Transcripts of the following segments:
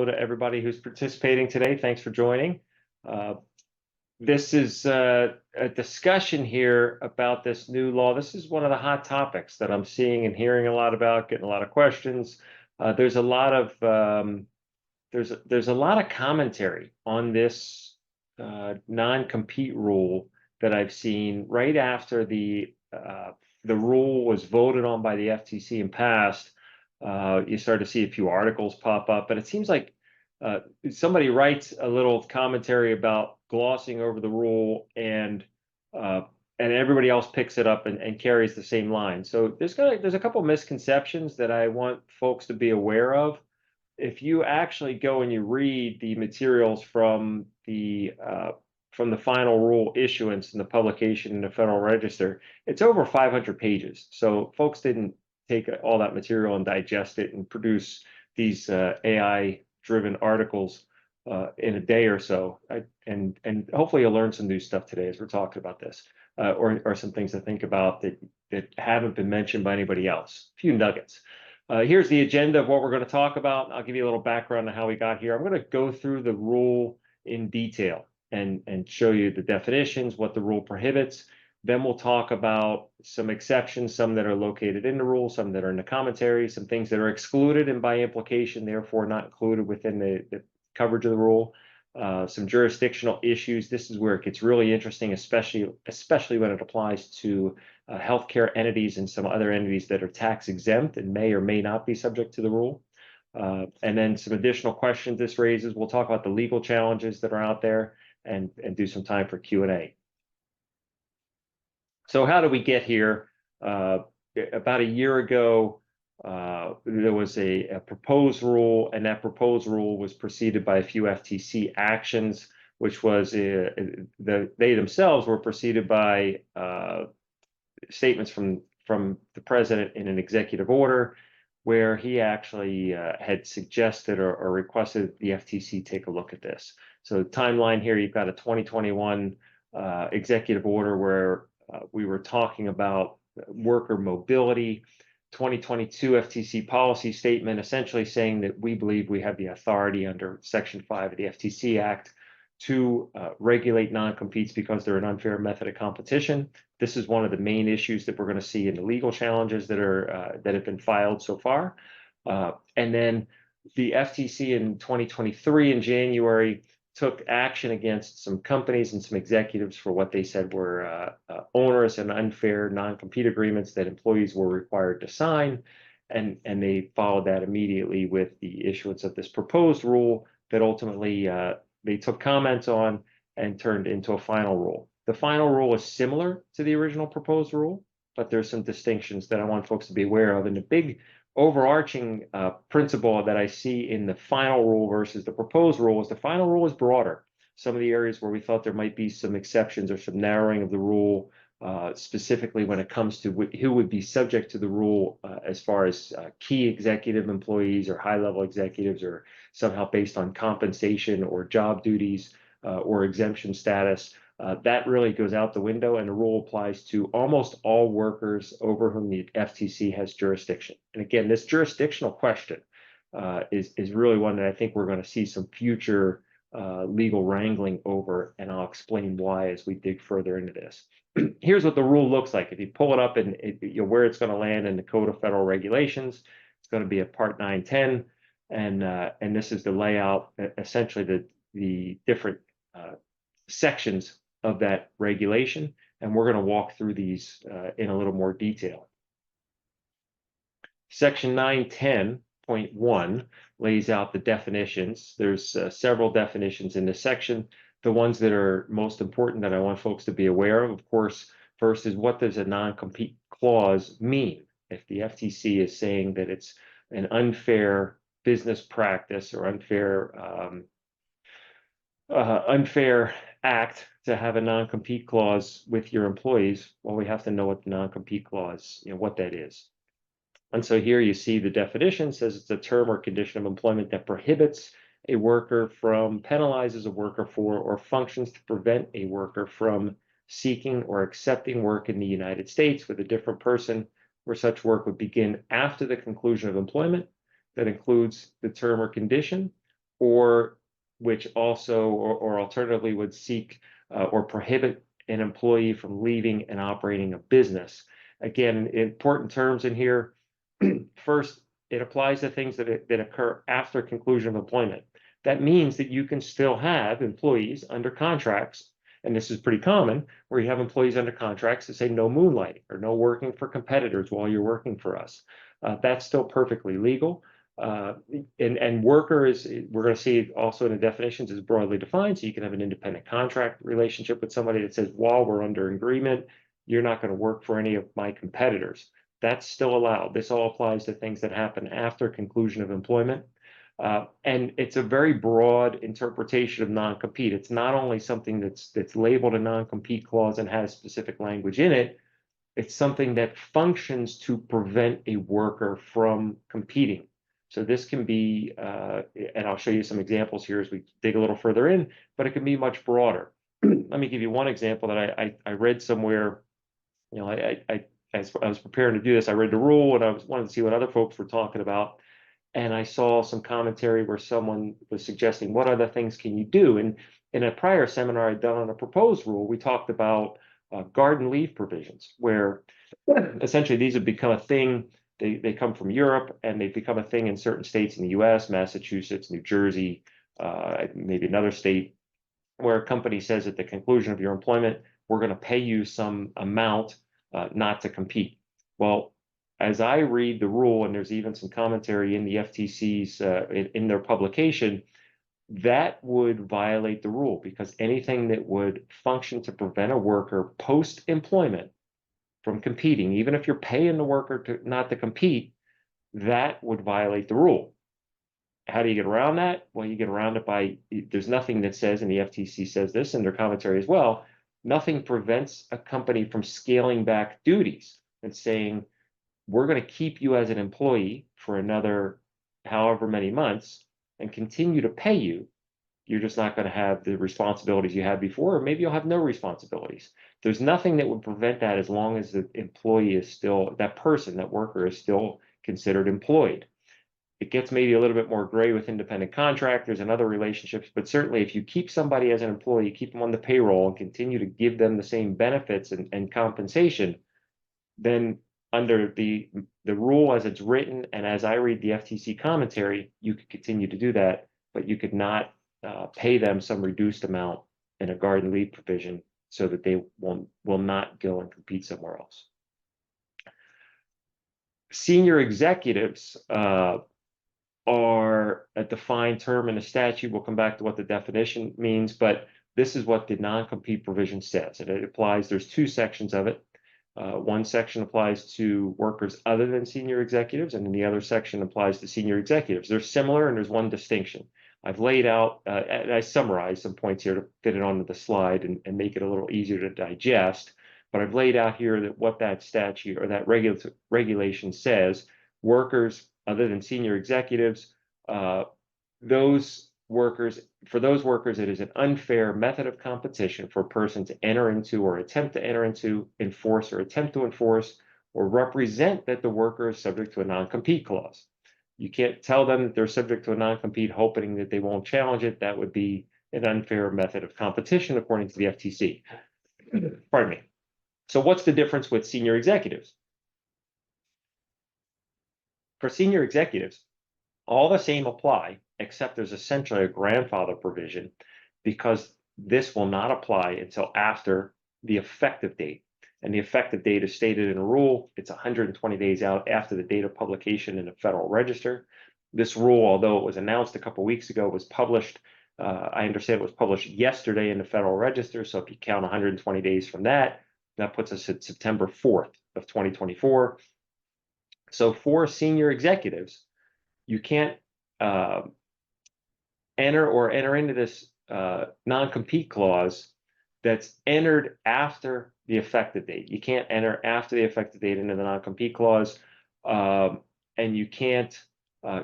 to everybody who's participating today. Thanks for joining. This is a discussion here about this new law. This is one of the hot topics that I'm seeing and hearing a lot about, getting a lot of questions. There's a lot of there's a lot of commentary on this non-compete rule that I've seen right after the rule was voted on by the FTC and passed. You start to see a few articles pop up, but it seems like somebody writes a little commentary about glossing over the rule, and everybody else picks it up and carries the same line. So there's a couple misconceptions that I want folks to be aware of. If you actually go and you read the materials from the final rule issuance and the publication in the Federal Register, it's over 500 pages. So folks didn't take all that material and digest it and produce these AI-driven articles in a day or so. And hopefully you'll learn some new stuff today as we're talking about this, or some things to think about that haven't been mentioned by anybody else. A few nuggets. Here's the agenda of what we're going to talk about. I'll give you a little background on how we got here. I'm going to go through the rule in detail and show you the definitions, what the rule prohibits. Then we'll talk about some exceptions, some that are located in the rule, some that are in the commentary, some things that are excluded and by implication, therefore not included within the coverage of the rule. Some jurisdictional issues. This is where it gets really interesting, especially when it applies to healthcare entities and some other entities that are tax exempt and may or may not be subject to the rule. And then some additional questions this raises. We'll talk about the legal challenges that are out there and do some time for Q&A. So how did we get here? About a year ago, there was a proposed rule, and that proposed rule was preceded by a few FTC actions, which was they themselves were preceded by statements from the president in an executive order, where he actually had suggested or requested the FTC take a look at this. So the timeline here, you've got a 2021 executive order where we were talking about worker mobility. 2022 FTC policy statement essentially saying that we believe we have the authority under Section 5 of the FTC Act to regulate non-competes because they're an unfair method of competition. This is one of the main issues that we're going to see in the legal challenges that have been filed so far. And then the FTC in 2023 in January took action against some companies and some executives for what they said were onerous and unfair non-compete agreements that employees were required to sign. And they followed that immediately with the issuance of this proposed rule that ultimately they took comments on and turned into a final rule. The final rule is similar to the original proposed rule, but there's some distinctions that I want folks to be aware of. And the big overarching principle that I see in the final rule versus the proposed rule is the final rule is broader. Some of the areas where we thought there might be some exceptions or some narrowing of the rule, specifically when it comes to who would be subject to the rule as far as key executive employees or high-level executives, or somehow based on compensation or job duties or exemption status. That really goes out the window, and the rule applies to almost all workers over whom the FTC has jurisdiction. And again, this jurisdictional question is really one that I think we're going to see some future legal wrangling over, and I'll explain why as we dig further into this. Here's what the rule looks like. If you pull it up and where it's going to land in the Code of Federal Regulations, it's going to be a Part 910, and this is the layout, essentially the different sections of that regulation, and we're going to walk through these in a little more detail. Section 910.1 lays out the definitions. There's several definitions in this section. The ones that are most important that I want folks to be aware of course, first is, what does a non-compete clause mean? If the FTC is saying that it's an unfair business practice or unfair act to have a non-compete clause with your employees, well, we have to know what the non-compete clause, what that is. And so here you see the definition says it's a term or condition of employment that prohibits a worker from, penalizes a worker for, or functions to prevent a worker from seeking or accepting work in the United States with a different person, where such work would begin after the conclusion of employment. That includes the term or condition, or which also, or alternatively would seek or prohibit an employee from leaving and operating a business. Again, important terms in here. First, it applies to things that occur after conclusion of employment. That means that you can still have employees under contracts, and this is pretty common, where you have employees under contracts that say no moonlighting or no working for competitors while you're working for us. That's still perfectly legal. And worker is, we're going to see also in the definitions, is broadly defined. So you can have an independent contract relationship with somebody that says, while we're under agreement, you're not going to work for any of my competitors. That's still allowed. This all applies to things that happen after conclusion of employment. And it's a very broad interpretation of non-compete. It's not only something that's labeled a non-compete clause and has specific language in it, it's something that functions to prevent a worker from competing. So this can be, and I'll show you some examples here as we dig a little further in, but it can be much broader. Let me give you one example that I read somewhere. You know, as I was preparing to do this, I read the rule and I wanted to see what other folks were talking about. And I saw some commentary where someone was suggesting, what other things can you do? And in a prior seminar I'd done on a proposed rule, we talked about garden leave provisions, where essentially these have become a thing. They come from Europe and they've become a thing in certain states in the US, Massachusetts, New Jersey, maybe another state, where a company says at the conclusion of your employment, we're going to pay you some amount not to compete. Well, as I read the rule, and there's even some commentary in the FTC's in their publication, that would violate the rule, because anything that would function to prevent a worker post-employment from competing, even if you're paying the worker not to compete, that would violate the rule. How do you get around that? Well, you get around it by, there's nothing that says, and the FTC says this in their commentary as well, nothing prevents a company from scaling back duties and saying, we're going to keep you as an employee for another however many months and continue to pay you. You're just not going to have the responsibilities you had before, or maybe you'll have no responsibilities. There's nothing that would prevent that as long as the employee is still, that person, that worker is still considered employed. It gets maybe a little bit more gray with independent contractors and other relationships, but certainly if you keep somebody as an employee, keep them on the payroll and continue to give them the same benefits and compensation, then under the rule as it's written, and as I read the FTC commentary, you could continue to do that, but you could not pay them some reduced amount in a garden leave provision so that they will not go and compete somewhere else. Senior executives are a defined term in a statute. We'll come back to what the definition means, but this is what the non-compete provision says, and it applies. There's two sections of it. One section applies to workers other than senior executives, and then the other section applies to senior executives. They're similar, and there's one distinction. I've laid out, and I summarized some points here to fit it onto the slide and make it a little easier to digest, but I've laid out here that what that statute or that regulation says. Workers other than senior executives, those workers, it is an unfair method of competition for a person to enter into or attempt to enter into, enforce or attempt to enforce, or represent that the worker is subject to a non-compete clause. You can't tell them that they're subject to a non-compete hoping that they won't challenge it. That would be an unfair method of competition according to the FTC. Pardon me. So what's the difference with senior executives? For senior executives, all the same apply, except there's essentially a grandfather provision, because this will not apply until after the effective date. And the effective date is stated in a rule. It's 120 days out after the date of publication in the Federal Register. This rule, although it was announced a couple of weeks ago, was published, I understand it was published yesterday in the Federal Register. So if you count 120 days from that, that puts us at September 4th of 2024. So for senior executives, you can't enter into this non-compete clause that's entered after the effective date. You can't enter after the effective date into the non-compete clause, and you can't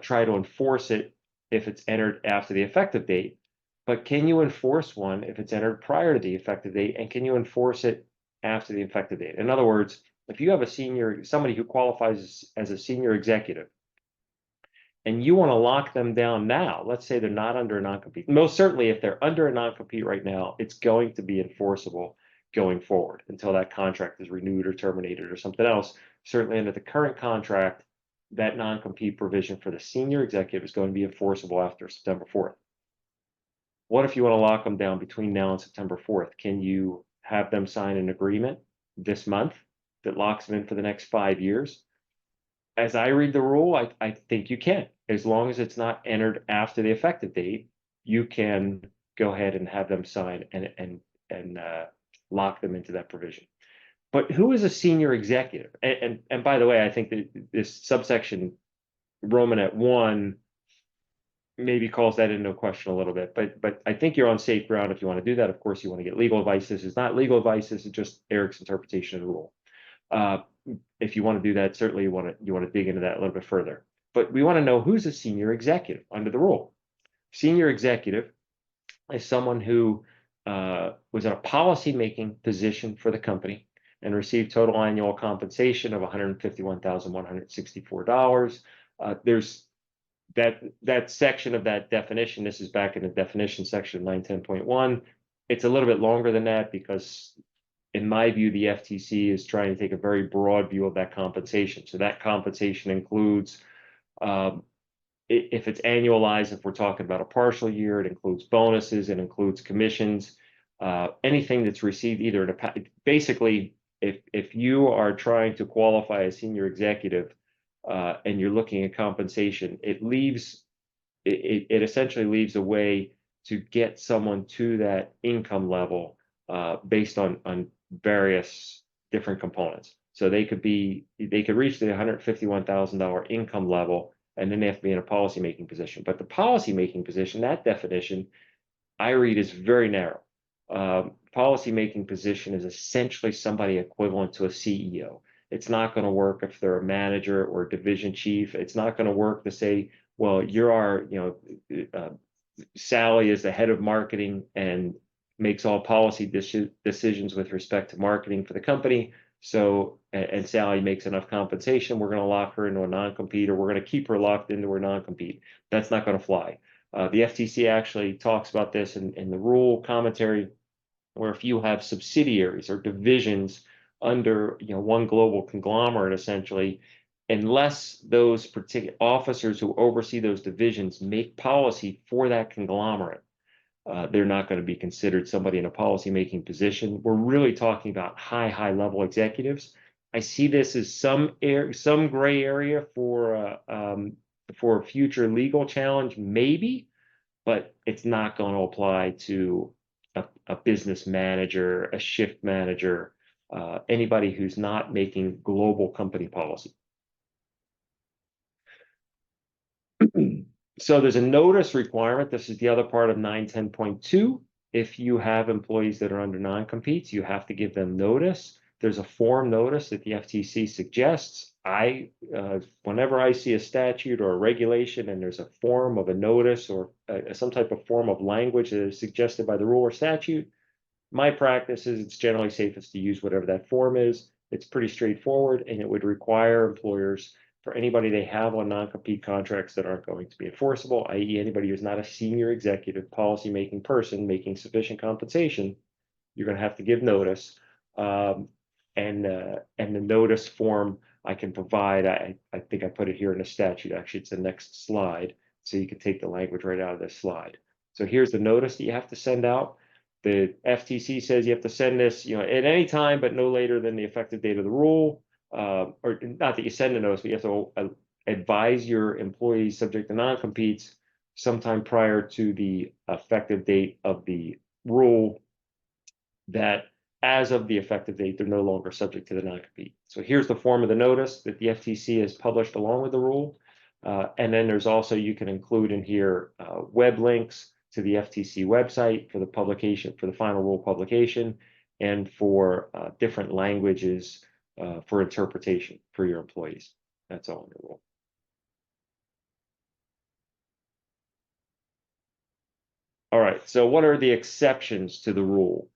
try to enforce it if it's entered after the effective date. But can you enforce one if it's entered prior to the effective date, and can you enforce it after the effective date? In other words, if you have somebody who qualifies as a senior executive, and you want to lock them down now, let's say they're not under a non-compete. Most certainly, if they're under a non-compete right now, it's going to be enforceable going forward until that contract is renewed or terminated or something else. Certainly under the current contract, that non-compete provision for the senior executive is going to be enforceable after September 4th. What if you want to lock them down between now and September 4th? Can you have them sign an agreement this month that locks them in for the next 5 years? As I read the rule, I think you can. As long as it's not entered after the effective date, you can go ahead and have them sign and lock them into that provision. But who is a senior executive? And by the way, I think that this subsection Romanet 1 maybe calls that into question a little bit, but I think you're on safe ground if you want to do that. Of course, you want to get legal advice. This is not legal advice. This is just Eric's interpretation of the rule. If you want to do that, certainly you want to dig into that a little bit further. But we want to know who's a senior executive under the rule. Senior executive is someone who was in a policy-making position for the company and received total annual compensation of $151,164. There's that section of that definition. This is back in the definition section of 910.1. It's a little bit longer than that because, in my view, the FTC is trying to take a very broad view of that compensation. So that compensation includes, if it's annualized, if we're talking about a partial year, it includes bonuses, it includes commissions, anything that's received either in a, basically, if you are trying to qualify as senior executive and you're looking at compensation, it essentially leaves a way to get someone to that income level based on various different components. So they could reach the $151,000 income level, and then they have to be in a policymaking position. But the policymaking position, that definition, I read is very narrow. Policymaking position is essentially somebody equivalent to a CEO. It's not going to work if they're a manager or a division chief. It's not going to work to say, well, you're our, Sally is the head of marketing and makes all policy decisions with respect to marketing for the company. So, and Sally makes enough compensation, we're going to lock her into a non-compete, or we're going to keep her locked into her non-compete. That's not going to fly. The FTC actually talks about this in the rule commentary, where if you have subsidiaries or divisions under one global conglomerate, essentially, unless those particular officers who oversee those divisions make policy for that conglomerate, they're not going to be considered somebody in a policy-making position. We're really talking about high level executives. I see this as some gray area for a future legal challenge, maybe, but it's not going to apply to a business manager, a shift manager, anybody who's not making global company policy. So there's a notice requirement. This is the other part of 910.2. If you have employees that are under non-competes, you have to give them notice. There's a form notice that the FTC suggests. Whenever I see a statute or a regulation and there's a form of a notice or some type of form of language that is suggested by the rule or statute, my practice is it's generally safest to use whatever that form is. It's pretty straightforward, and it would require employers, for anybody they have on non-compete contracts that aren't going to be enforceable, i.e. anybody who's not a senior executive policy-making person making sufficient compensation, you're going to have to give notice. And the notice form I can provide, I think I put it here in the statute. Actually, it's the next slide, so you can take the language right out of this slide. So here's the notice that you have to send out. The FTC says you have to send this, at any time, but no later than the effective date of the rule. Or not that you send a notice, but you have to advise your employees subject to non-competes sometime prior to the effective date of the rule that as of the effective date, they're no longer subject to the non-compete. So here's the form of the notice that the FTC has published along with the rule. And then there's also, you can include in here web links to the FTC website for the publication, for the final rule publication, and for different languages for interpretation for your employees. That's all in the rule. All right, so what are the exceptions to the rule?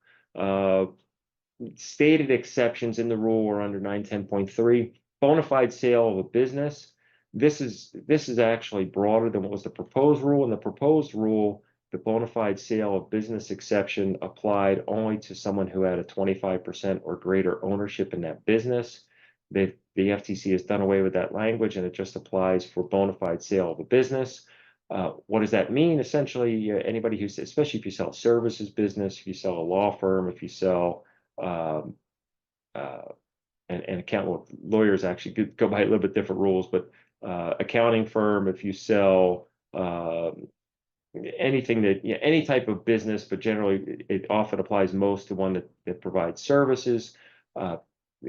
Stated exceptions in the rule are under 910.3, bona fide sale of a business. This is actually broader than what was the proposed rule. In the proposed rule, the bona fide sale of business exception applied only to someone who had a 25% or greater ownership in that business. The FTC has done away with that language, and it just applies for bona fide sale of a business. What does that mean? Essentially, anybody who, especially if you sell a services business, if you sell a law firm, if you sell um, and lawyers actually go by a little bit different rules, but accounting firm, if you sell anything that, any type of business, but generally it often applies most to one that provides services.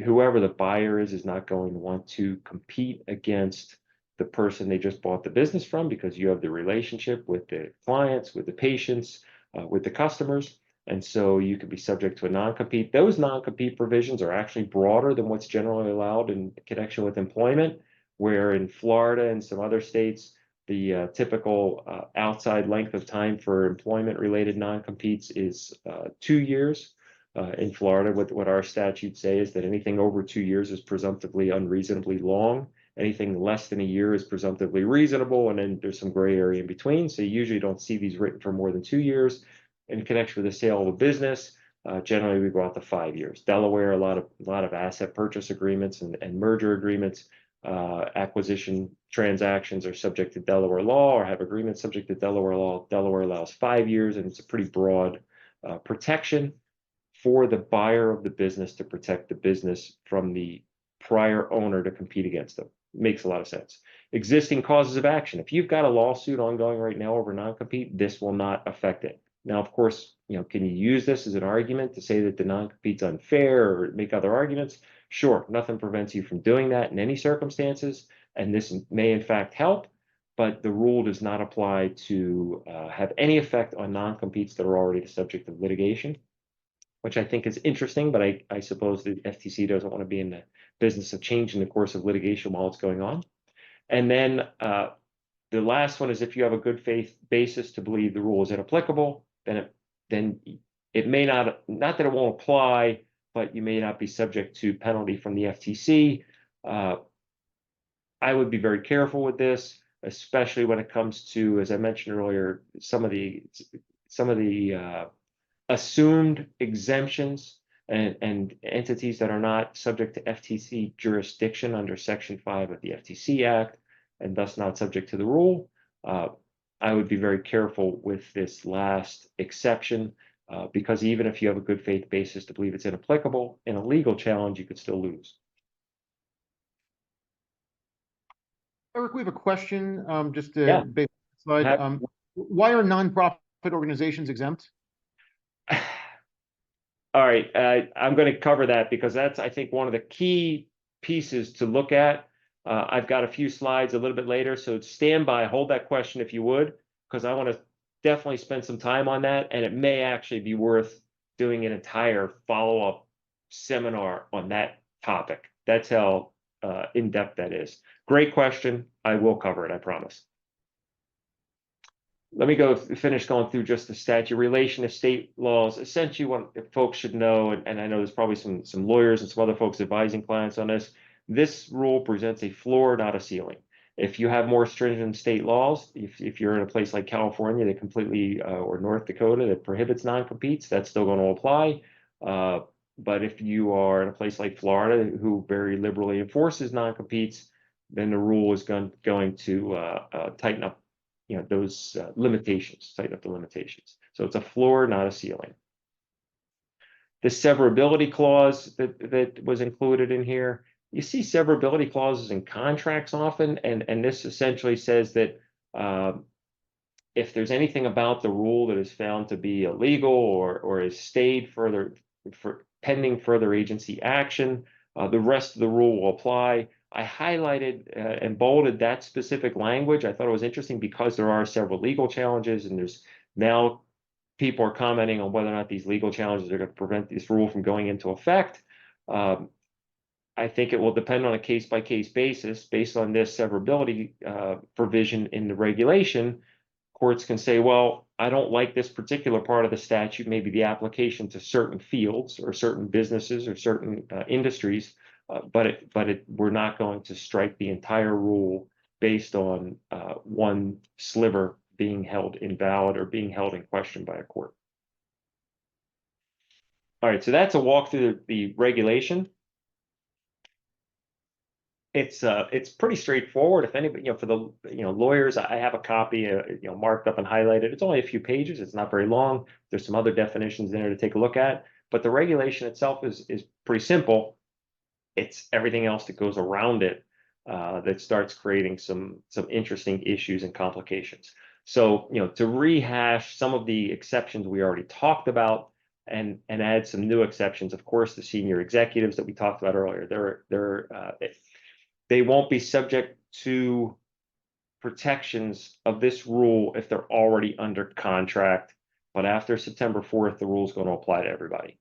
Whoever the buyer is not going to want to compete against the person they just bought the business from, because you have the relationship with the clients, with the patients, with the customers. And so you could be subject to a non-compete. Those non-compete provisions are actually broader than what's generally allowed in connection with employment, where in Florida and some other states, the typical outside length of time for employment-related non-competes is 2 years. In Florida, what our statutes say is that anything over 2 years is presumptively unreasonably long. Anything less than a year is presumptively reasonable, and then there's some gray area in between. So you usually don't see these written for more than 2 years. In connection with the sale of a business, generally we go out to 5 years. Delaware, a lot of asset purchase agreements and merger agreements, acquisition transactions are subject to Delaware law or have agreements subject to Delaware law. Delaware allows 5 years, and it's a pretty broad protection for the buyer of the business to protect the business from the prior owner to compete against them. Makes a lot of sense. Existing causes of action. If you've got a lawsuit ongoing right now over non-compete, this will not affect it. Now, of course, can you use this as an argument to say that the non-compete's unfair or make other arguments? Sure, nothing prevents you from doing that in any circumstances, and this may in fact help, but the rule does not apply to have any effect on non-competes that are already the subject of litigation, which I think is interesting, but I suppose the FTC doesn't want to be in the business of changing the course of litigation while it's going on. And then the last one is, if you have a good faith basis to believe the rule is inapplicable, then it may not that it won't apply, but you may not be subject to penalty from the FTC. I would be very careful with this, especially when it comes to, as I mentioned earlier, some of the assumed exemptions and entities that are not subject to FTC jurisdiction under Section 5 of the FTC Act, and thus not subject to the rule. I would be very careful with this last exception, because even if you have a good faith basis to believe it's inapplicable, in a legal challenge, you could still lose. Eric, we have a question, just Yeah. based on the slide. Why are nonprofit organizations exempt? All right, I'm going to cover that because that's, I think, one of the key pieces to look at. I've got a few slides a little bit later, so stand by, hold that question if you would, because I want to definitely spend some time on that, and it may actually be worth doing an entire follow-up seminar on that topic. That's how in-depth that is. Great question. I will cover it, I promise. Let me finish going through just the statute relation to state laws. Essentially, what folks should know, and I know there's probably some lawyers and some other folks advising clients on this, this rule presents a floor, not a ceiling. If you have more stringent state laws, if you're in a place like California that completely, or North Dakota that prohibits non-competes, that's still going to apply. But if you are in a place like Florida, who very liberally enforces non-competes, then the rule is going to tighten up those limitations, tighten up the limitations. So it's a floor, not a ceiling. The severability clause that was included in here, you see severability clauses in contracts often, and this essentially says that if there's anything about the rule that is found to be illegal or is stayed for pending further agency action, the rest of the rule will apply. I highlighted and bolded that specific language. I thought it was interesting because there are several legal challenges, and there's now people are commenting on whether or not these legal challenges are going to prevent this rule from going into effect. I think it will depend on a case-by-case basis. Based on this severability provision in the regulation, courts can say, well, I don't like this particular part of the statute, maybe the application to certain fields or certain businesses or certain industries, but we're not going to strike the entire rule based on one sliver being held invalid or being held in question by a court. All right, so that's a walk through the regulation. It's pretty straightforward. If anybody, for the lawyers, I have a copy, marked up and highlighted. It's only a few pages. It's not very long. There's some other definitions in there to take a look at, but the regulation itself is pretty simple. It's everything else that goes around it that starts creating some interesting issues and complications. So, to rehash some of the exceptions we already talked about and add some new exceptions. Of course, the senior executives that we talked about earlier, they won't be subject to protections of this rule if they're already under contract. But after September 4th, the rule is going to apply to everybody.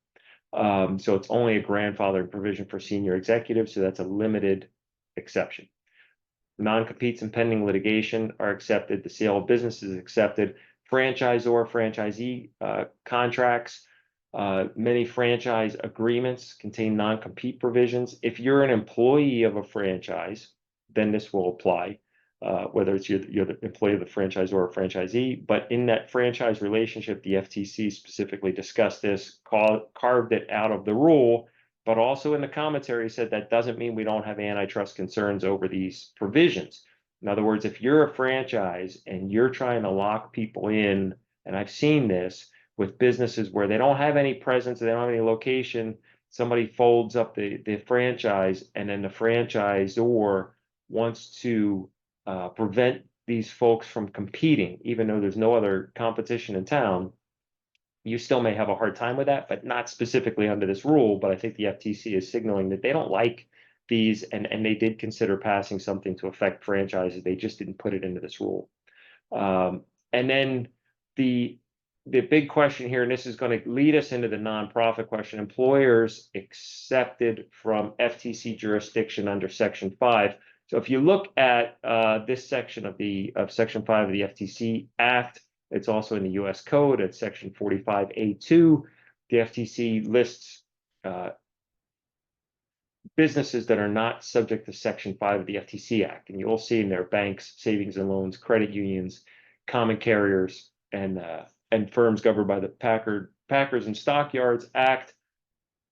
So it's only a grandfathering provision for senior executives, so that's a limited exception. Non-competes and pending litigation are accepted. The sale of business is accepted. Franchisor, franchisee contracts, many franchise agreements contain non-compete provisions. If you're an employee of a franchise, then this will apply, whether it's you're the employee of the franchisor or franchisee. But in that franchise relationship, the FTC specifically discussed this, carved it out of the rule, but also in the commentary said that doesn't mean we don't have antitrust concerns over these provisions. In other words, if you're a franchise and you're trying to lock people in, and I've seen this with businesses where they don't have any presence, they don't have any location, somebody folds up the franchise, and then the franchisor wants to prevent these folks from competing, even though there's no other competition in town, you still may have a hard time with that, but not specifically under this rule. But I think the FTC is signaling that they don't like these, and they did consider passing something to affect franchises. They just didn't put it into this rule. And then the big question here, and this is going to lead us into the nonprofit question, employers accepted from FTC jurisdiction under Section 5. So if you look at this section of Section 5 of the FTC Act, it's also in the U.S. Code at Section 45A2. The FTC lists businesses that are not subject to Section 5 of the FTC Act. And you'll see in there banks, savings and loans, credit unions, common carriers, and firms governed by the Packers and Stockyards Act.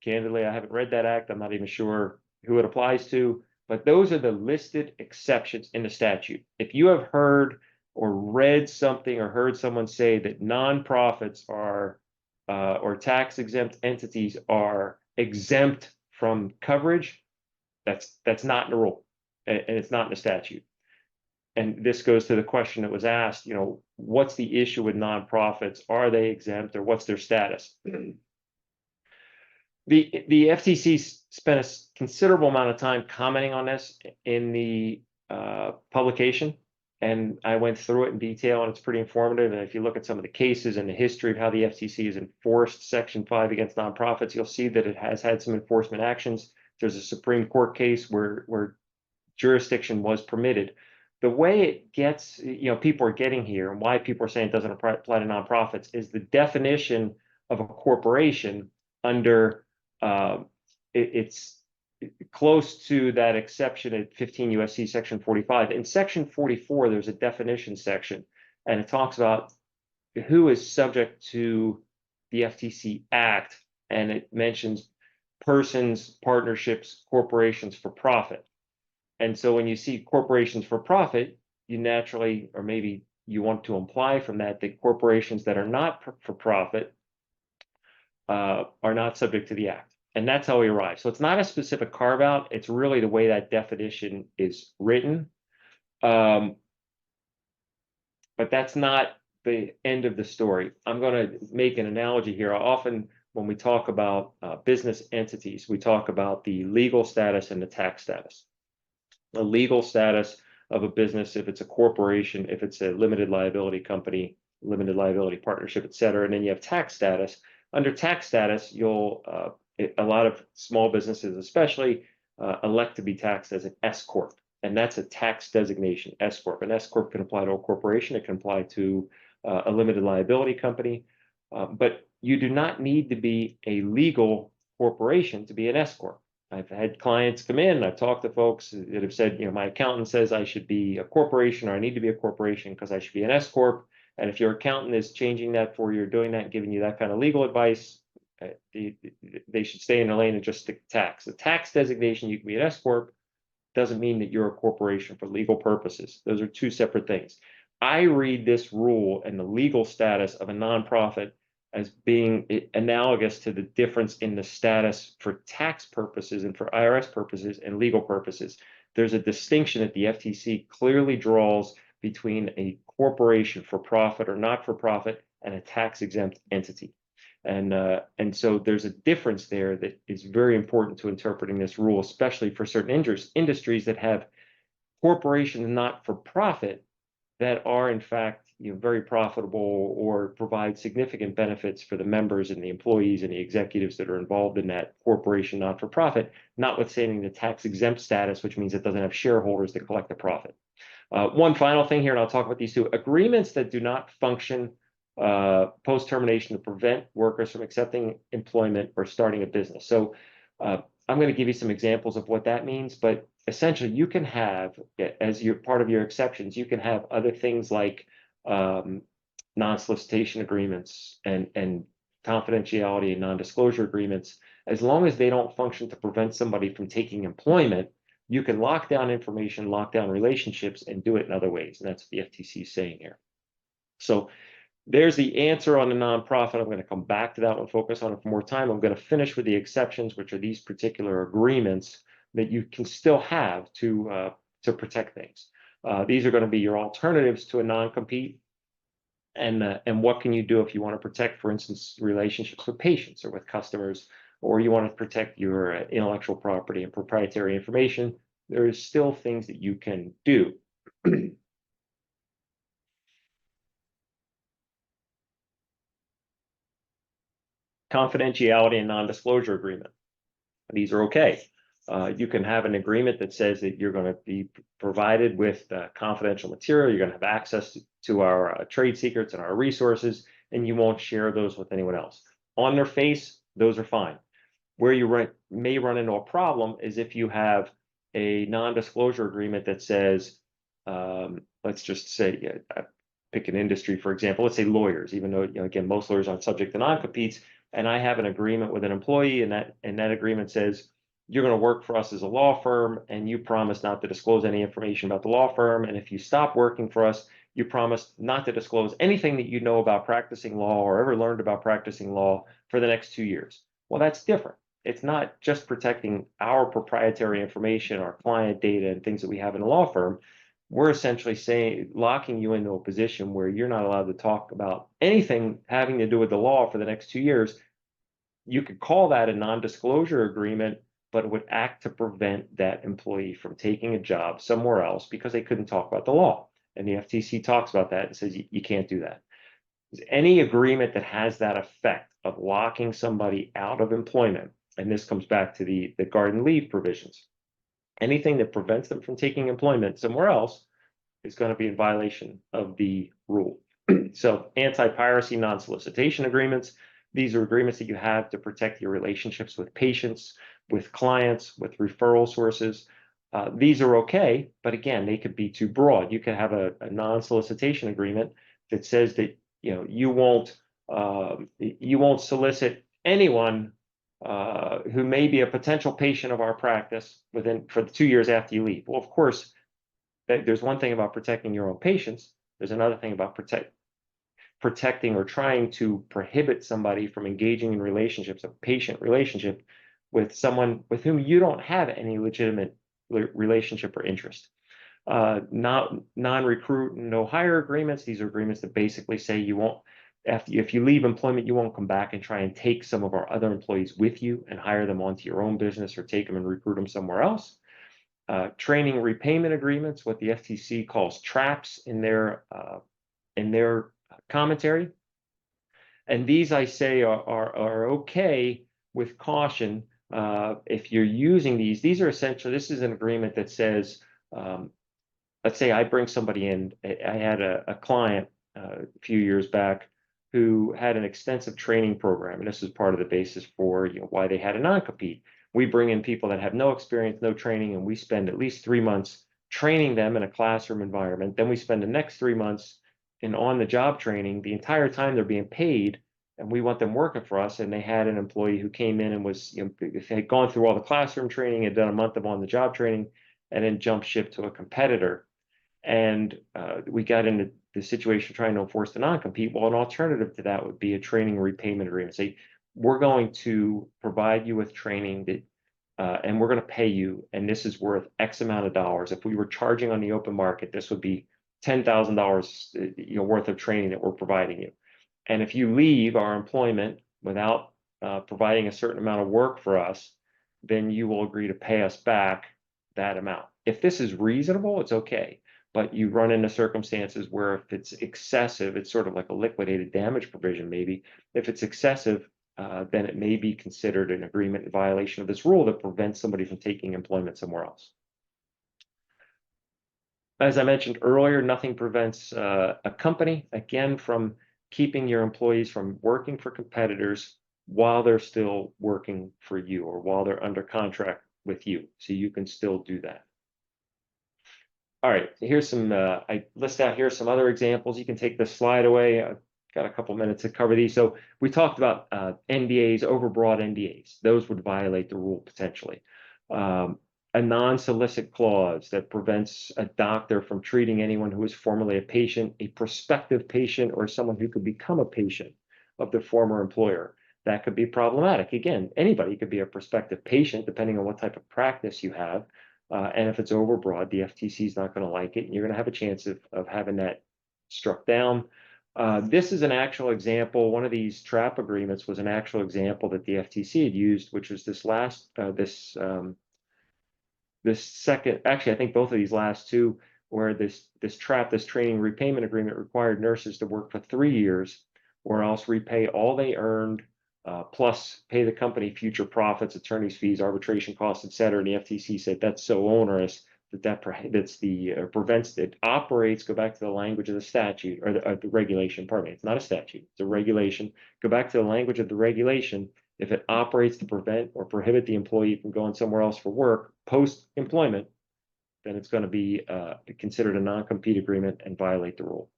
Candidly, I haven't read that act. I'm not even sure who it applies to. But those are the listed exceptions in the statute. If you have heard or read something or heard someone say that nonprofits are or tax exempt entities are exempt from coverage, that's not in the rule, and it's not in the statute. And this goes to the question that was asked, what's the issue with nonprofits? Are they exempt, or what's their status? The FTC spent a considerable amount of time commenting on this in the publication. And I went through it in detail, and it's pretty informative. And if you look at some of the cases and the history of how the FTC has enforced Section 5 against nonprofits, you'll see that it has had some enforcement actions. There's a Supreme Court case where jurisdiction was permitted. The way it gets, people are getting here, and why people are saying it doesn't apply to nonprofits, is the definition of a corporation under it's close to that exception at 15 USC Section 45. In Section 44, there's a definition section, and it talks about who is subject to the FTC Act, and it mentions persons, partnerships, corporations for profit. And so when you see corporations for profit, you naturally, or maybe you want to imply from that corporations that are not for profit are not subject to the Act. And that's how we arrive. So it's not a specific carve out. It's really the way that definition is written. But that's not the end of the story. I'm going to make an analogy here. Often when we talk about business entities, we talk about the legal status and the tax status. The legal status of a business, if it's a corporation, if it's a limited liability company, limited liability partnership, et cetera. And then you have tax status. Under tax status, a lot of small businesses especially elect to be taxed as an S Corp, and that's a tax designation, S Corp. An S Corp can apply to a corporation, it can apply to a limited liability company, but you do not need to be a legal corporation to be an S Corp. I've had clients come in, I've talked to folks that have said, my accountant says I should be a corporation or I need to be a corporation because I should be an S corp. And if your accountant is changing that for you, or doing that, and giving you that kind of legal advice, they should stay in their lane and just stick to tax. The tax designation, you can be an S corp, doesn't mean that you're a corporation for legal purposes. Those are two separate things. I read this rule and the legal status of a nonprofit as being analogous to the difference in the status for tax purposes and for IRS purposes and legal purposes. There's a distinction that the FTC clearly draws between a corporation for profit or not for profit and a tax exempt entity. And so there's a difference there that is very important to interpreting this rule, especially for certain industries that have corporations not for profit that are in fact very profitable or provide significant benefits for the members and the employees and the executives that are involved in that corporation not for profit, notwithstanding the tax exempt status, which means it doesn't have shareholders that collect the profit. One final thing here, and I'll talk about these two agreements that do not function post-termination to prevent workers from accepting employment or starting a business. So I'm going to give you some examples of what that means, but essentially you can have, as your part of your exceptions, you can have other things like non-solicitation agreements and confidentiality and non-disclosure agreements. As long as they don't function to prevent somebody from taking employment, you can lock down information, lock down relationships, and do it in other ways. And that's what the FTC is saying here. So there's the answer on the nonprofit. I'm going to come back to that one, focus on it for more time. I'm going to finish with the exceptions, which are these particular agreements that you can still have to protect things. These are going to be your alternatives to a non-compete. And what can you do if you want to protect, for instance, relationships with patients or with customers, or you want to protect your intellectual property and proprietary information? There is still things that you can do. Confidentiality and non-disclosure agreement. These are okay. You can have an agreement that says that you're going to be provided with confidential material. You're going to have access to our trade secrets and our resources, and you won't share those with anyone else. On their face, those are fine. Where you may run into a problem is if you have a non-disclosure agreement that says, let's just say, pick an industry, for example, let's say lawyers, even though, again, most lawyers aren't subject to non-competes, and I have an agreement with an employee, and that agreement says, you're going to work for us as a law firm, and you promise not to disclose any information about the law firm. And if you stop working for us, you promise not to disclose anything that you know about practicing law or ever learned about practicing law for the next 2 years. Well, that's different. It's not just protecting our proprietary information, our client data, and things that we have in a law firm. We're essentially saying, locking you into a position where you're not allowed to talk about anything having to do with the law for the next 2 years. You could call that a non-disclosure agreement, but it would act to prevent that employee from taking a job somewhere else because they couldn't talk about the law. And the FTC talks about that and says you can't do that. Any agreement that has that effect of locking somebody out of employment, and this comes back to the garden leave provisions, anything that prevents them from taking employment somewhere else is going to be in violation of the rule. So anti-piracy non-solicitation agreements, these are agreements that you have to protect your relationships with patients, with clients, with referral sources. These are okay, but again, they could be too broad. You can have a non-solicitation agreement that says that you won't solicit anyone who may be a potential patient of our practice for the 2 years after you leave. Well, of course, there's one thing about protecting your own patients. There's another thing about protecting or trying to prohibit somebody from engaging in relationships, a patient relationship with someone with whom you don't have any legitimate relationship or interest. Non-recruit, no hire agreements. These are agreements that basically say you won't, if you leave employment, you won't come back and try and take some of our other employees with you and hire them onto your own business or take them and recruit them somewhere else. Training repayment agreements, what the FTC calls traps in their commentary. And these, I say, are okay with caution. If you're using these are essentially, this is an agreement that says, let's say I bring somebody in. I had a client a few years back who had an extensive training program, and this is part of the basis for why they had a non-compete. We bring in people that have no experience, no training, and we spend at least 3 months training them in a classroom environment. Then we spend the next 3 months in on-the-job training. The entire time they're being paid, and we want them working for us. And they had an employee who came in and was, had gone through all the classroom training, had done a month of on-the-job training, and then jumped ship to a competitor. And we got into the situation trying to enforce the non-compete. Well, an alternative to that would be a training repayment agreement. Say, we're going to provide you with training that, and we're going to pay you, and this is worth X amount of dollars. If we were charging on the open market, this would be $10,000, worth of training that we're providing you. And if you leave our employment without providing a certain amount of work for us, then you will agree to pay us back that amount. If this is reasonable, it's okay. But you run into circumstances where if it's excessive, it's sort of like a liquidated damage provision, maybe. If it's excessive, then it may be considered an agreement in violation of this rule that prevents somebody from taking employment somewhere else. As I mentioned earlier, nothing prevents a company, again, from keeping your employees from working for competitors while they're still working for you or while they're under contract with you. So you can still do that. All right, here's some, I list out here some other examples. You can take this slide away. I've got a couple minutes to cover these. So we talked about NDAs, overbroad NDAs. Those would violate the rule potentially. A non-solicit clause that prevents a doctor from treating anyone who is formerly a patient, a prospective patient, or someone who could become a patient of the former employer. That could be problematic. Again, anybody could be a prospective patient depending on what type of practice you have. And if it's overbroad, the FTC is not going to like it, and you're going to have a chance of having that struck down. This is an actual example. One of these trap agreements was an actual example that the FTC had used, which was this last, this second, actually, I think both of these last two, where this training repayment agreement required nurses to work for 3 years or else repay all they earned, plus pay the company future profits, attorney's fees, arbitration costs, et cetera. And the FTC said that's so onerous that prohibits prevents it, operates, go back to the language of the statute, or the regulation, pardon me, it's not a statute, it's a regulation. Go back to the language of the regulation. If it operates to prevent or prohibit the employee from going somewhere else for work post-employment, then it's going to be considered a non-compete agreement and violate the rule.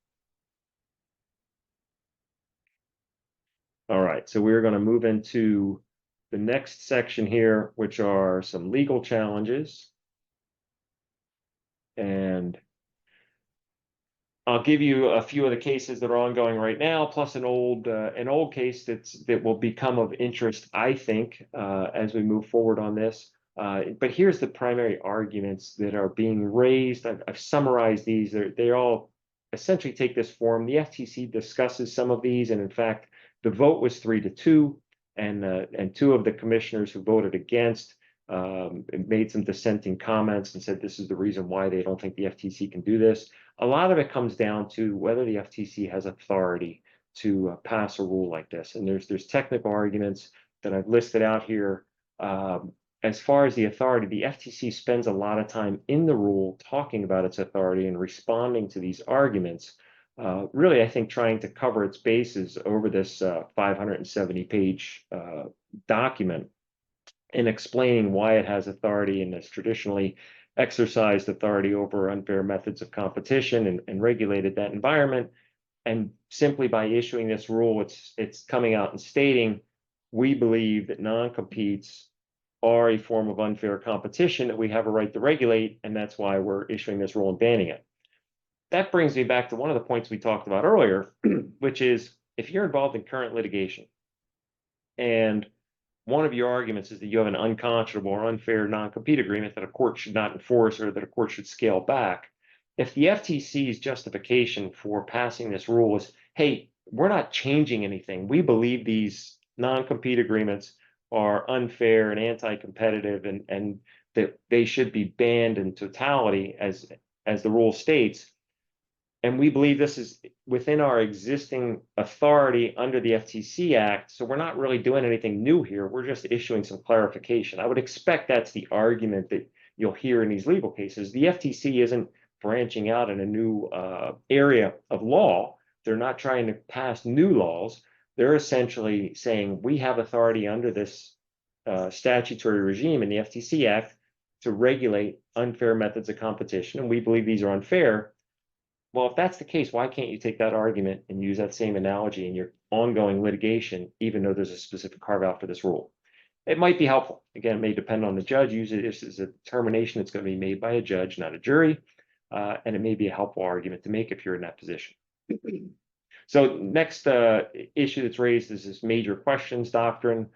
All right, so we're going to move into the next section here, which are some legal challenges. And I'll give you a few of the cases that are ongoing right now, plus an old case that will become of interest, I think, as we move forward on this. But here's the primary arguments that are being raised. I've summarized these. They all essentially take this form. The FTC discusses some of these, and in fact, the vote was 3-2, and two of the commissioners who voted against made some dissenting comments and said this is the reason why they don't think the FTC can do this. A lot of it comes down to whether the FTC has authority to pass a rule like this. And there's technical arguments that I've listed out here. As far as the authority, the FTC spends a lot of time in the rule talking about its authority and responding to these arguments. Really, I think trying to cover its bases over this 570-page document and explaining why it has authority and has traditionally exercised authority over unfair methods of competition and regulated that environment. And simply by issuing this rule, it's coming out and stating, we believe that non-competes are a form of unfair competition that we have a right to regulate, and that's why we're issuing this rule and banning it. That brings me back to one of the points we talked about earlier, which is if you're involved in current litigation and one of your arguments is that you have an unconscionable or unfair non-compete agreement that a court should not enforce or that a court should scale back. If the FTC's justification for passing this rule is, hey, we're not changing anything. We believe these non-compete agreements are unfair and anti-competitive and that they should be banned in totality as the rule states. And we believe this is within our existing authority under the FTC Act. So we're not really doing anything new here. We're just issuing some clarification. I would expect that's the argument that you'll hear in these legal cases. The FTC isn't branching out in a new area of law. They're not trying to pass new laws. They're essentially saying we have authority under this statutory regime in the FTC Act to regulate unfair methods of competition, and we believe these are unfair. Well, if that's the case, why can't you take that argument and use that same analogy in your ongoing litigation, even though there's a specific carve out for this rule? It might be helpful. Again, it may depend on the judge. Usually this is a determination that's going to be made by a judge, not a jury. And it may be a helpful argument to make if you're in that position. So next issue that's raised is this major questions doctrine.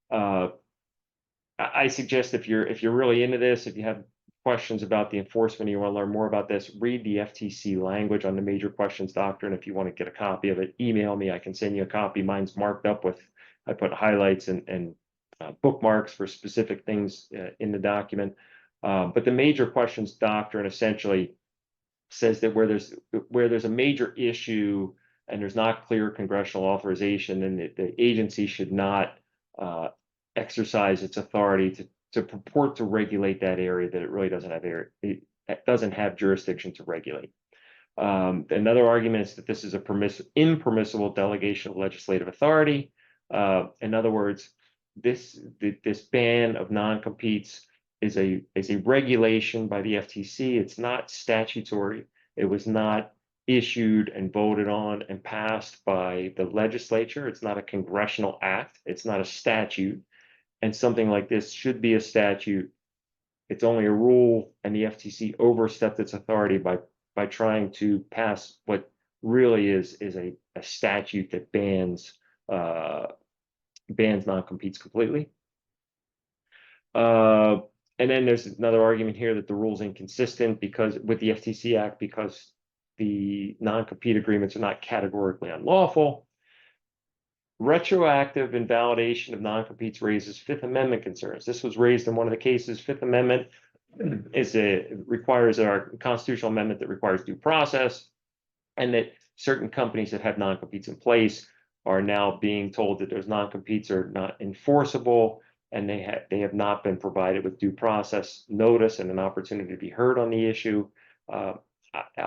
I suggest if you're really into this, if you have questions about the enforcement, you want to learn more about this, read the FTC language on the major questions doctrine. If you want to get a copy of it, email me. I can send you a copy. Mine's marked up with, I put highlights and bookmarks for specific things in the document. But the major questions doctrine essentially says that where there's a major issue and there's not clear congressional authorization, then the agency should not exercise its authority to purport to regulate that area that it really doesn't have it doesn't have jurisdiction to regulate. Another argument is that this is a impermissible delegation of legislative authority. In other words, this ban of non-competes is a regulation by the FTC. It's not statutory. It was not issued and voted on and passed by the legislature. It's not a congressional act. It's not a statute. And something like this should be a statute. It's only a rule, and the FTC overstepped its authority by trying to pass what really is a statute that bans non-competes completely. And then there's another argument here that the rule's inconsistent with the FTC Act because the non-compete agreements are not categorically unlawful. Retroactive invalidation of non-competes raises Fifth Amendment concerns. This was raised in one of the cases. Fifth Amendment requires our constitutional amendment that requires due process, and that certain companies that have non-competes in place are now being told that those non-competes are not enforceable, and they have not been provided with due process notice and an opportunity to be heard on the issue. I'll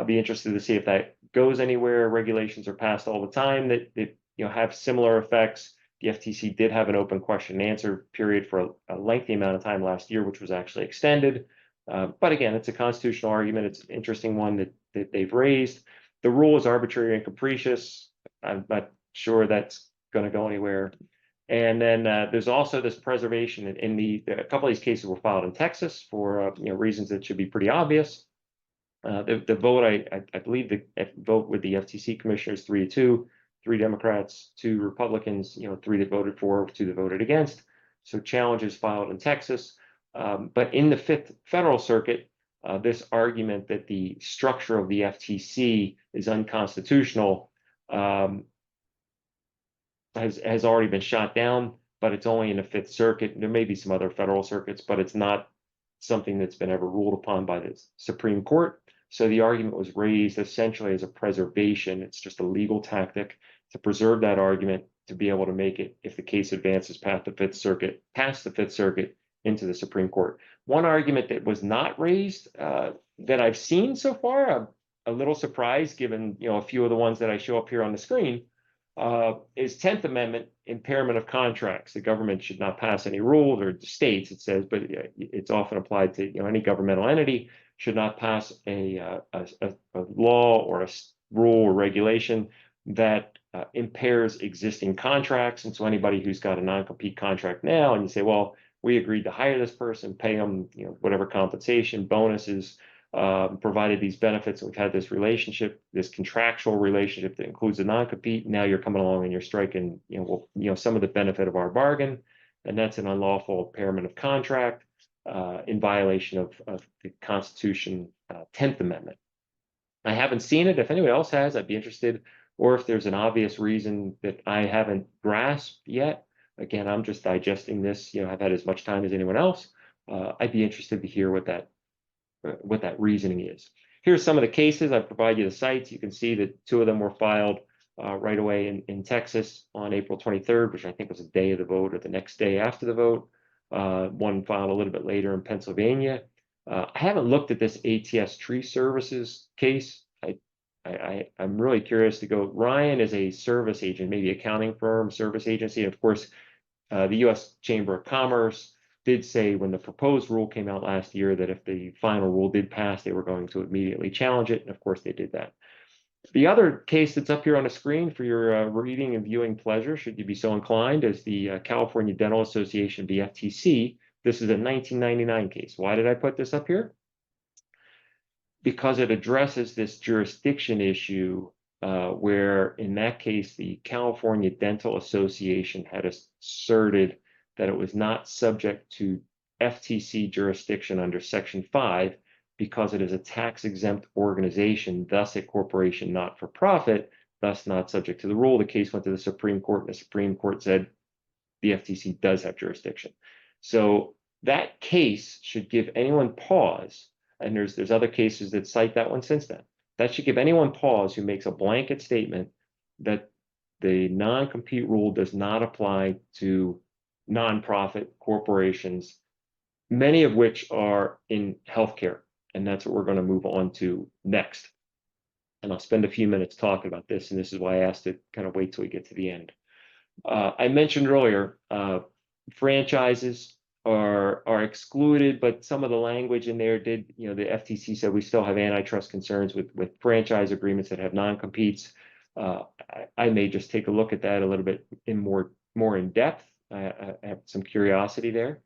be interested to see if that goes anywhere. Regulations are passed all the time that have similar effects. The FTC did have an open question and answer period for a lengthy amount of time last year, which was actually extended. But again, it's a constitutional argument. It's an interesting one that they've raised. The rule is arbitrary and capricious. I'm not sure that's going to go anywhere. And then there's also this preservation a couple of these cases were filed in Texas for reasons that should be pretty obvious. The vote, I believe the vote with the FTC commissioners 3-2, 3 Democrats, 2 Republicans, 3 that voted for, 2 that voted against. So challenges filed in Texas. But in the Fifth Federal Circuit, this argument that the structure of the FTC is unconstitutional has already been shot down, but it's only in the Fifth Circuit. There may be some other federal circuits, but it's not something that's been ever ruled upon by the Supreme Court. So the argument was raised essentially as a preservation. It's just a legal tactic to preserve that argument, to be able to make it if the case advances past the Fifth Circuit into the Supreme Court. One argument that was not raised that I've seen so far, I'm a little surprised given a few of the ones that I show up here on the screen, is 10th Amendment impairment of contracts. The government should not pass any rules, or the states, it says, but it's often applied to any governmental entity, should not pass a law or a rule or regulation that impairs existing contracts. And so anybody who's got a non-compete contract now, and you say, well, we agreed to hire this person, pay them whatever compensation, bonuses, provided these benefits, and we've had this relationship, this contractual relationship that includes a non-compete. Now you're coming along and you're striking some of the benefit of our bargain, and that's an unlawful impairment of contract in violation of the Constitution, 10th Amendment. I haven't seen it. If anyone else has, I'd be interested, or if there's an obvious reason that I haven't grasped yet. Again, I'm just digesting this. I've had as much time as anyone else. I'd be interested to hear what that reasoning is. Here's some of the cases. I provide you the sites. You can see that 2 of them were filed right away in Texas on April 23rd, which I think was the day of the vote or the next day after the vote. One filed a little bit later in Pennsylvania. I haven't looked at this ATS Tree Services case. I'm really curious to go. Ryan is a service agent, maybe accounting firm, service agency. And of course, The U.S. Chamber of Commerce did say when the proposed rule came out last year that if the final rule did pass, they were going to immediately challenge it. And of course, they did that. The other case that's up here on the screen for your reading and viewing pleasure, should you be so inclined, is the California Dental Association, the FTC. This is a 1999 case. Why did I put this up here? Because it addresses this jurisdiction issue where in that case, the California Dental Association had asserted that it was not subject to FTC jurisdiction under Section 5 because it is a tax-exempt organization, thus a corporation not for profit, thus not subject to the rule. The case went to the Supreme Court, and the Supreme Court said the FTC does have jurisdiction. So that case should give anyone pause, and there's other cases that cite that one since then. That should give anyone pause who makes a blanket statement that the non-compete rule does not apply to nonprofit corporations, many of which are in healthcare. And that's what we're going to move on to next. And I'll spend a few minutes talking about this, and this is why I asked to kind of wait till we get to the end. I mentioned earlier, franchises are excluded, but some of the language in there did, the FTC said we still have antitrust concerns with franchise agreements that have non-competes. I may just take a look at that a little bit more in depth. I have some curiosity there.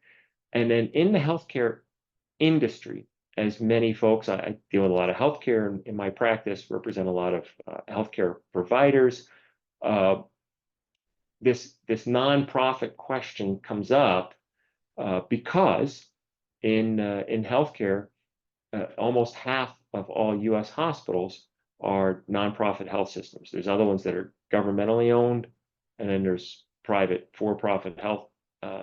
And then in the healthcare industry, as many folks, I deal with a lot of healthcare in my practice, represent a lot of healthcare providers. This nonprofit question comes up because in healthcare, almost half of all U.S. hospitals are nonprofit health systems. There's other ones that are governmentally owned, and then there's private for-profit health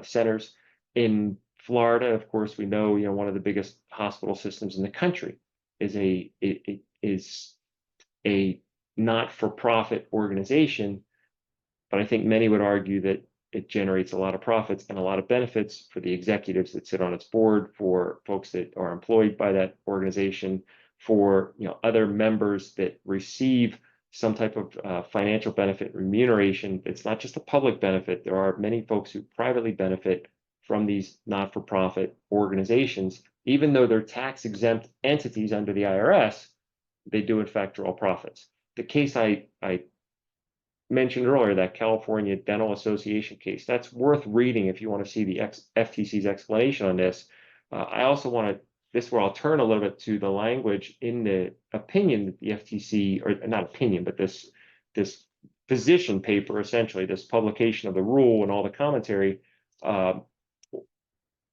centers. In Florida, of course, we know one of the biggest hospital systems in the country is a not-for-profit organization, but I think many would argue that it generates a lot of profits and a lot of benefits for the executives that sit on its board, for folks that are employed by that organization, for other members that receive some type of financial benefit remuneration. It's not just a public benefit. There are many folks who privately benefit from these not-for-profit organizations. Even though they're tax-exempt entities under the IRS, they do in fact draw profits. The case I mentioned earlier, that California Dental Association case, that's worth reading if you want to see the FTC's explanation on this. I also want to, this is where I'll turn a little bit to the language in the opinion that the FTC, or not opinion, but this position paper, essentially, this publication of the rule and all the commentary.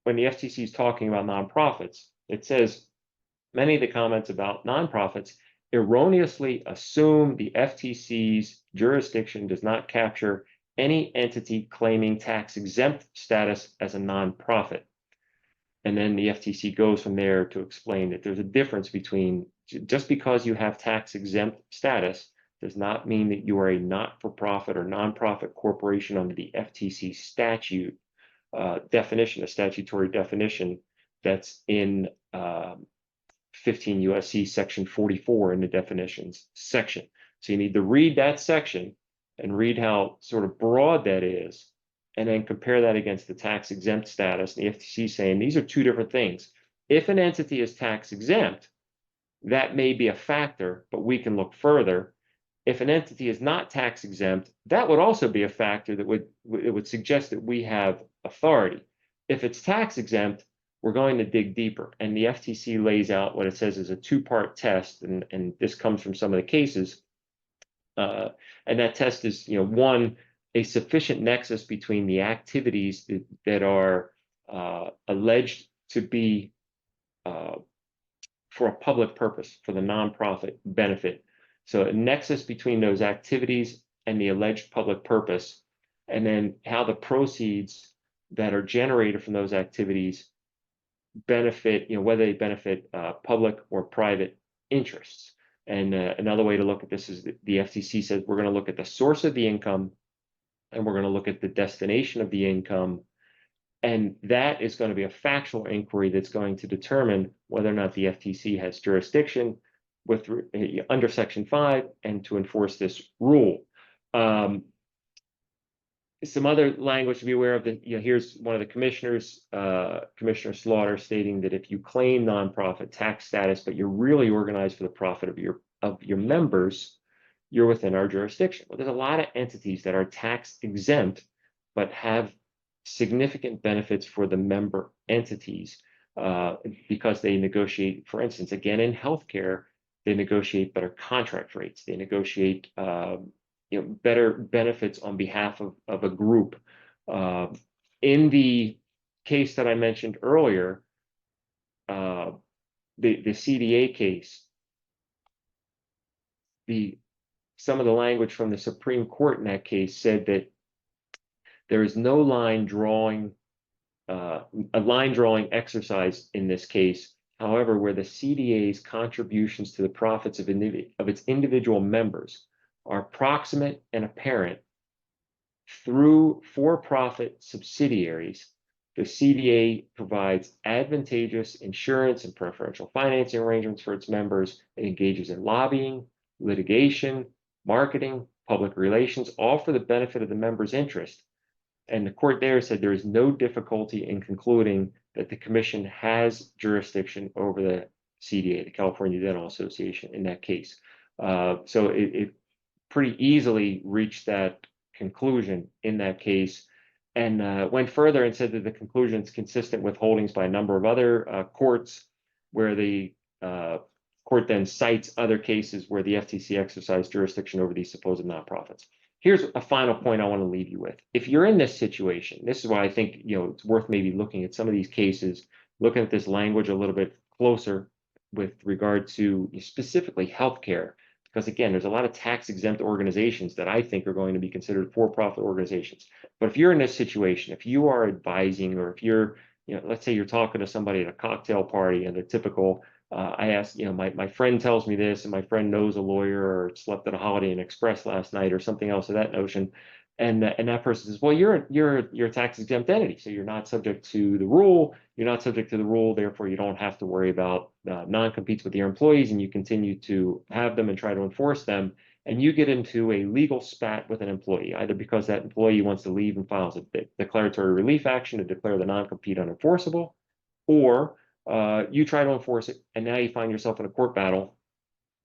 When the FTC is talking about nonprofits, it says many of the comments about nonprofits erroneously assume the FTC's jurisdiction does not capture any entity claiming tax-exempt status as a nonprofit. And then the FTC goes from there to explain that there's a difference between, just because you have tax-exempt status does not mean that you are a not-for-profit or nonprofit corporation under the FTC statute definition, a statutory definition that's in 15 U.S.C. section 44 in the definitions section. So you need to read that section and read how sort of broad that is, and then compare that against the tax exempt status. And the FTC saying these are two different things. If an entity is tax exempt, that may be a factor, but we can look further. If an entity is not tax exempt, that would also be a factor that would suggest that we have authority. If it's tax exempt, we're going to dig deeper. And the FTC lays out what it says is a two-part test, and this comes from some of the cases. And that test is, one, a sufficient nexus between the activities that are alleged to be for a public purpose, for the nonprofit benefit. So a nexus between those activities and the alleged public purpose, and then how the proceeds that are generated from those activities benefit, whether they benefit public or private interests. And another way to look at this is the FTC says we're going to look at the source of the income, and we're going to look at the destination of the income. And that is going to be a factual inquiry that's going to determine whether or not the FTC has jurisdiction with under Section 5 and to enforce this rule. some other language to be aware of. That, here's one of the commissioners, Commissioner Slaughter, stating that if you claim nonprofit tax status, but you're really organized for the profit of your members, you're within our jurisdiction. Well, there's a lot of entities that are tax exempt, but have significant benefits for the member entities because they negotiate, for instance, again, in healthcare, they negotiate better contract rates. They negotiate better benefits on behalf of a group. In the case that I mentioned earlier, the CDA case, some of the language from the Supreme Court in that case said that there is no line drawing, a line drawing exercise in this case. However, where the CDA's contributions to the profits of its individual members are proximate and apparent through for-profit subsidiaries, the CDA provides advantageous insurance and preferential financing arrangements for its members. It engages in lobbying, litigation, marketing, public relations, all for the benefit of the members' interest. And the court there said there is no difficulty in concluding that the commission has jurisdiction over the CDA, the California Dental Association, in that case. So it pretty easily reached that conclusion in that case, and went further and said that the conclusion is consistent with holdings by a number of other courts, where the court then cites other cases where the FTC exercised jurisdiction over these supposed nonprofits. Here's a final point I want to leave you with. If you're in this situation, this is why I think it's worth maybe looking at some of these cases, looking at this language a little bit closer with regard to specifically healthcare, because again, there's a lot of tax-exempt organizations that I think are going to be considered for-profit organizations. But if you're in this situation, if you are advising, or if you're, let's say you're talking to somebody at a cocktail party and they're typical, I asked, my friend tells me this, and my friend knows a lawyer, or slept at a Holiday Inn Express last night, or something else of that notion. And that person says, well, you're a tax exempt entity, so you're not subject to the rule. You're not subject to the rule, therefore you don't have to worry about non-competes with your employees, and you continue to have them and try to enforce them. And you get into a legal spat with an employee, either because that employee wants to leave and files a declaratory relief action to declare the non-compete unenforceable, or you try to enforce it, and now you find yourself in a court battle.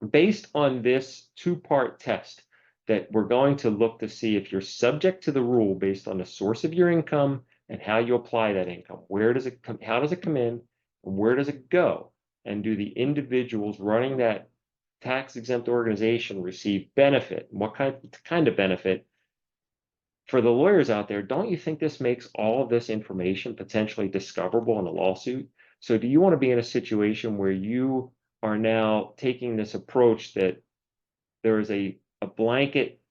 Based on this two-part test, that we're going to look to see if you're subject to the rule based on the source of your income and how you apply that income. Where does it come? How does it come in? And where does it go? And do the individuals running that tax-exempt organization receive benefit? What kind of benefit? For the lawyers out there, don't you think this makes all of this information potentially discoverable in a lawsuit? So do you want to be in a situation where you are now taking this approach that there is a blanket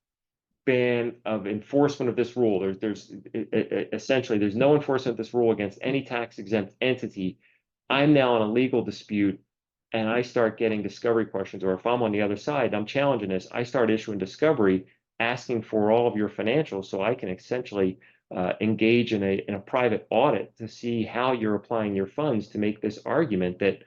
ban of enforcement of this rule? There's essentially, there's no enforcement of this rule against any tax-exempt entity. I'm now in a legal dispute, and I start getting discovery questions, or if I'm on the other side, I'm challenging this, I start issuing discovery, asking for all of your financials, so I can essentially engage in a private audit to see how you're applying your funds to make this argument that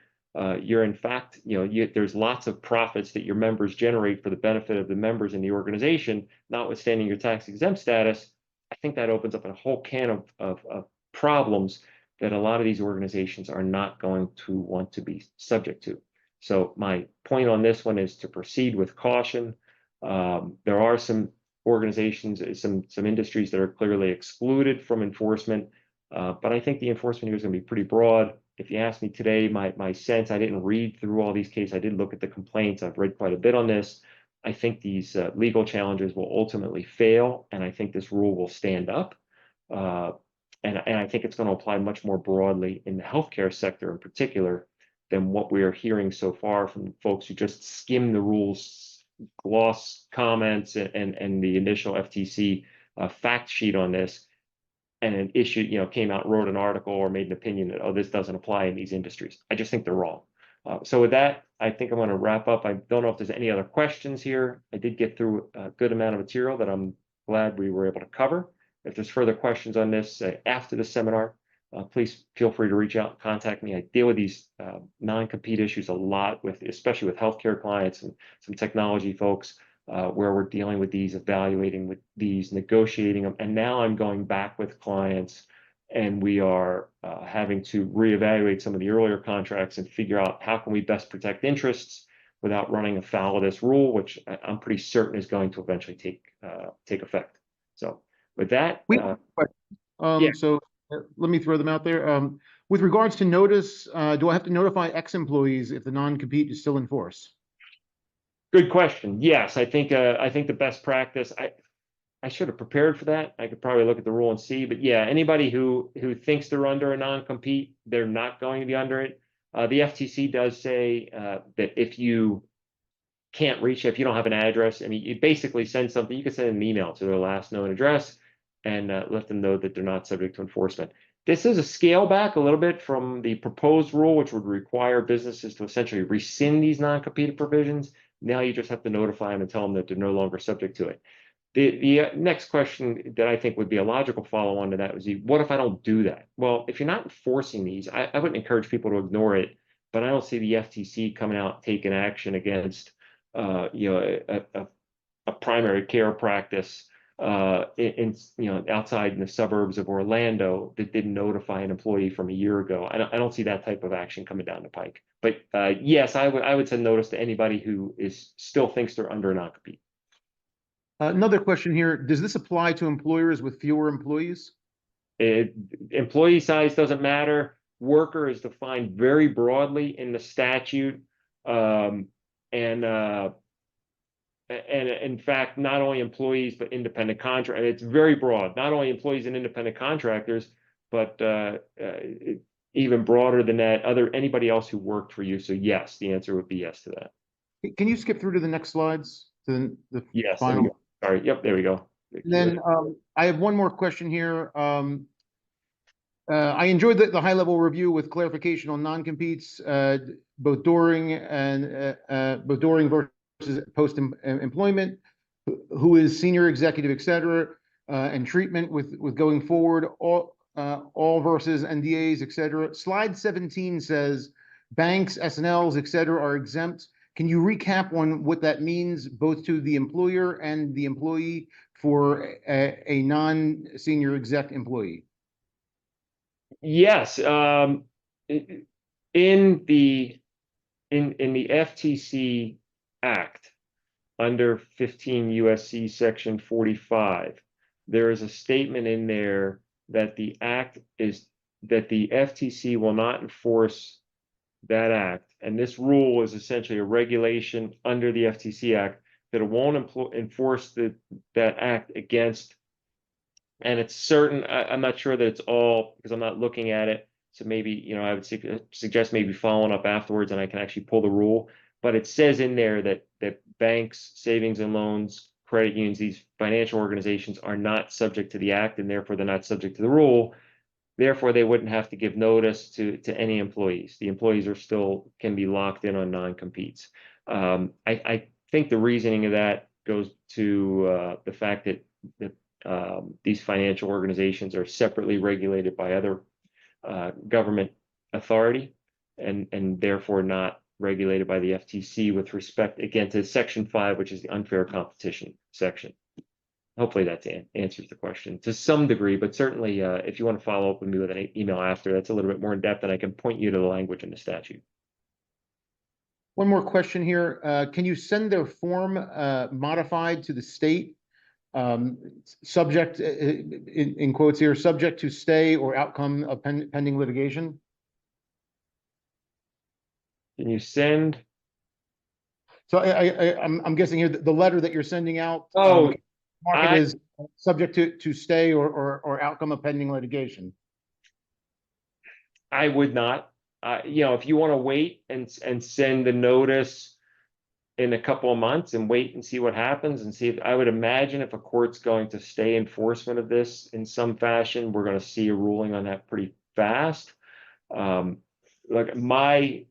you're in fact, there's lots of profits that your members generate for the benefit of the members in the organization, notwithstanding your tax exempt status. I think that opens up a whole can of problems that a lot of these organizations are not going to want to be subject to. So my point on this one is to proceed with caution. There are some organizations, some industries that are clearly excluded from enforcement, but I think the enforcement here is going to be pretty broad. If you ask me today, my sense, I didn't read through all these cases. I did look at the complaints. I've read quite a bit on this. I think these legal challenges will ultimately fail, and I think this rule will stand up. And I think it's going to apply much more broadly in the healthcare sector in particular than what we are hearing so far from folks who just skim the rules, gloss comments, and the initial FTC fact sheet on this, and an issue, came out, wrote an article, or made an opinion that, oh, this doesn't apply in these industries. I just think they're wrong. So with that, I think I'm going to wrap up. I don't know if there's any other questions here. I did get through a good amount of material that I'm glad we were able to cover. If there's further questions on this after the seminar, please feel free to reach out and contact me. I deal with these non-compete issues a lot, especially with healthcare clients and some technology folks. where we're dealing with these, evaluating with these, negotiating them. And now I'm going back with clients and we are having to reevaluate some of the earlier contracts and figure out how can we best protect interests without running afoul of this rule, which I'm pretty certain is going to eventually take effect. So with that, yeah. So let me throw them out there. With regards to notice, do I have to notify ex-employees if the non-compete is still in force? Good question. Yes, I think the best practice. I should have prepared for that. I could probably look at the rule and see, but yeah, anybody who thinks they're under a non-compete, they're not going to be under it. The FTC does say that if you can't reach it, if you don't have an address, I mean, you basically send something. You can send an email to their last known address and let them know that they're not subject to enforcement. This is a scale back a little bit from the proposed rule, which would require businesses to essentially rescind these non-compete provisions. Now you just have to notify them and tell them that they're no longer subject to it. The next question that I think would be a logical follow-on to that was, what if I don't do that? Well, if you're not enforcing these, I wouldn't encourage people to ignore it, but I don't see the FTC coming out taking action against a primary care practice outside in the suburbs of Orlando that didn't notify an employee from a year ago. I don't see that type of action coming down the pike. But yes, I would send notice to anybody who still thinks they're under a non-compete. Another question here. Does this apply to employers with fewer employees? Employee size doesn't matter. Worker is defined very broadly in the statute. And in fact, not only employees, but independent contractors. It's very broad, not only employees and independent contractors, but even broader than that, anybody else who worked for you. So yes, the answer would be yes to that. Can you skip through to the next slides? To the Yes, final. Sorry, yep, there we go. And then I have one more question here. I enjoyed the high-level review with clarification on non-competes, both during versus post-employment, who is senior executive, et cetera, and treatment with going forward, all versus NDAs, et cetera. Slide 17 says banks, S&Ls, et cetera, are exempt. Can you recap on what that means, both to the employer and the employee for a non-senior exec employee? Yes, in the FTC Act under 15 USC section 45, there is a statement in there that the FTC will not enforce that act, and this rule is essentially a regulation under the FTC Act that it won't enforce that act against. And it's certain, I'm not sure that it's all, because I'm not looking at it. So maybe, I would suggest maybe following up afterwards and I can actually pull the rule. But it says in there that banks, savings and loans, credit unions, these financial organizations are not subject to the act, and therefore they're not subject to the rule. Therefore, they wouldn't have to give notice to any employees. The employees can be locked in on non-competes. I think the reasoning of that goes to the fact that these financial organizations are separately regulated by other government authority and therefore not regulated by the FTC with respect, again, to Section 5, which is the unfair competition section. Hopefully that answers the question to some degree, but certainly if you want to follow up with me with an email after, that's a little bit more in depth and I can point you to the language in the statute. One more question here. Can you send their form modified to the state, subject, in quotes here, subject to stay or outcome of pending litigation? Can you send? So I'm guessing here the letter that you're sending out, mark it as subject to stay or outcome of pending litigation. I would not. If you want to wait and send the notice in a couple of months and wait and see what happens and see if, I would imagine if a court's going to stay enforcement of this in some fashion, we're going to see a ruling on that pretty fast. Like my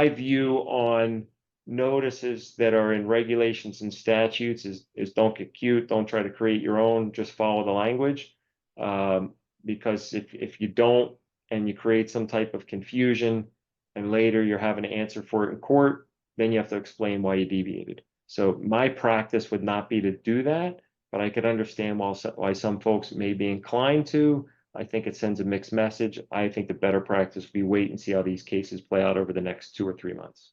view on notices that are in regulations and statutes is don't get cute, don't try to create your own, just follow the language. Because if you don't and you create some type of confusion and later you're having to answer for it in court, then you have to explain why you deviated. So my practice would not be to do that, but I could understand why some folks may be inclined to. I think it sends a mixed message. I think the better practice would be wait and see how these cases play out over the next 2 or 3 months.